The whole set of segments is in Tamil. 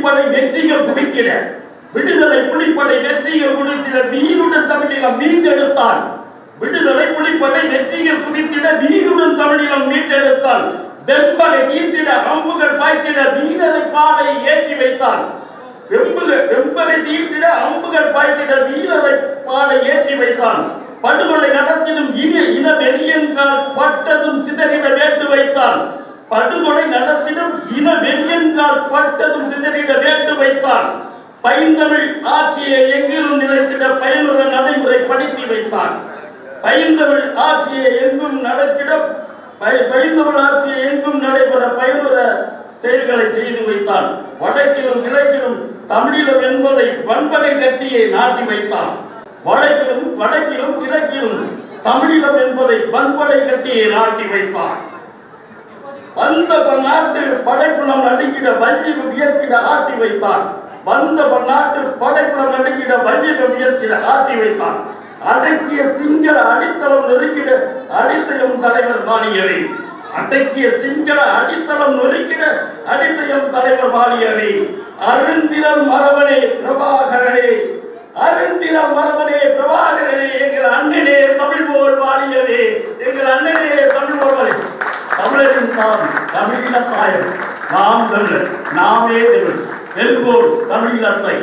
புலிப்படை வெற்றிகள் குவித்திட விடுதலை புலிப்படை வெற்றிகள் குவித்திட வீருடன் தமிழீழம் மீட்டெடுத்தான். விடுதலை புலிப்படை வெற்றிகள் குவித்திட வீருடன் தமிழீழம் மீட்டெடுத்தான். வெம்பலை தீர்த்திட அம்புகள் பாய்த்திட வீரரை பாடை ஏற்றி வைத்தான். வெம்பலை தீர்த்திட அம்புகள் பாய்த்திட வீரரை பாடை ஏற்றி வைத்தான். படுகொலை நடத்திடும் இன வெறியன்கால் பட்டதும் சிதறிட வேண்டு வைத்தான். படுகொலை நடத்திடும் இன வெறியன்கால் பட்டதும் சிதறிட வேண்டு வைத்தான். பைந்தமிழ் ஆட்சியை எங்கிலும் நிலைத்திட பயனுற நடைமுறை படுத்தி வைத்தான். பைந்தமிழ் ஆட்சியை எங்கும் நடத்திட பைந்தமிழ் ஆட்சியை எங்கும் நடைபெற பயனுற செயல்களை செய்து வைத்தான். வடக்கிலும் கிழக்கிலும் தமிழீழம் என்பதை வன்பகை கட்டியை நாட்டி வைத்தான். வடக்கிலும் கிழக்கிலும் தமிழீழம் என்பதை வன்படை கட்டியை நாட்டி வைத்தான். வந்த பன்னாட்டு படைப்புலம் நடுங்கிட வையகம் உயர்த்திட ஆட்டி வைத்தான். வந்த பன்னாட்டு படைப்புலம் நடுங்கிட வையகம் உயர்த்திட ஆட்டி வைத்தான். அடக்கிய சிங்கள அடித்தளம் நெருங்கிட அடித்தயம் தலைவர் வாணியவே. அடக்கிய சிங்கள அடித்தளம் நெருங்கிட அடித்தயம் தலைவர் வாணியவே. அருந்திரல் மரபனே பிரபாகரனே, அருந்திரல் மரபனே பிரபாகரனே, எங்கள் அண்ணனே தமிழ் போல் வாணியவே, எங்கள் அண்ணனே தமிழ் போல். தமிழரின் தாம் தமிழீழ தாயம், நாம் தமிழர் நாமே தமிழ் வெல்வோர் தமிழீழத்தை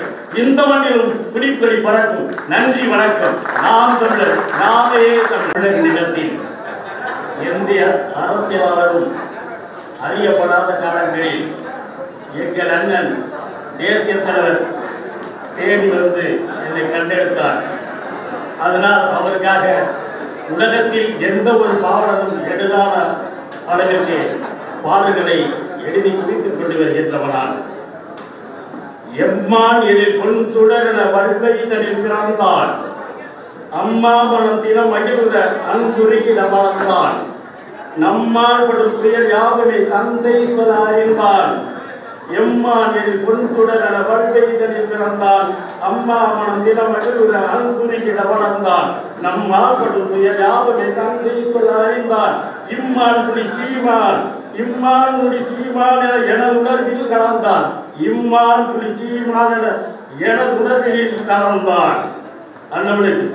இந்த மண்ணிலும் பிடிப்படி பறக்கும். நன்றி வணக்கம். நாம் தமிழர் நாமே தமிழர் நிலத்தில் இந்திய அரசியலாளரும் அறியப்படாத காலங்களில் எங்கள் அண்ணன் தேசிய தலைவர் தேடி வந்து என்னை கண்டெடுத்தார். அதனால் அவருக்காக உலகத்தில் எந்த ஒரு பாவலரும் எழுதாத அளவிற்கு பாடல்களை எழுதி குவித்துக் கொண்டு வருகின்றவனால் எம்மான் எதில் பொன் சுடரென வல்வை தனில் பிறந்தான். அம்மா மனம் தினம் மகிழ்ந்த அன்புருகிட வளர்ந்தான். நம்மால் படும் துயர் யாவுமே தந்தை சொல்ல அறிந்தான். எம்மான் எதில் பொன் சுடரென வல்வை தனில் பிறந்தான். அம்மா மனம் தினம் மகிழ்ந்த அன்புருகிட வளர்ந்தான். நம்மால் படும் துயர் யாவுமே தந்தை சொல்ல அறிந்தான். இம்மான் குடி சீமான் இம்மான் குடி சீமான என உணர்வில் கலந்தான். இம்மான் குடி சீமான என உணர்வில் கலந்தான். அண்ணவனுக்கு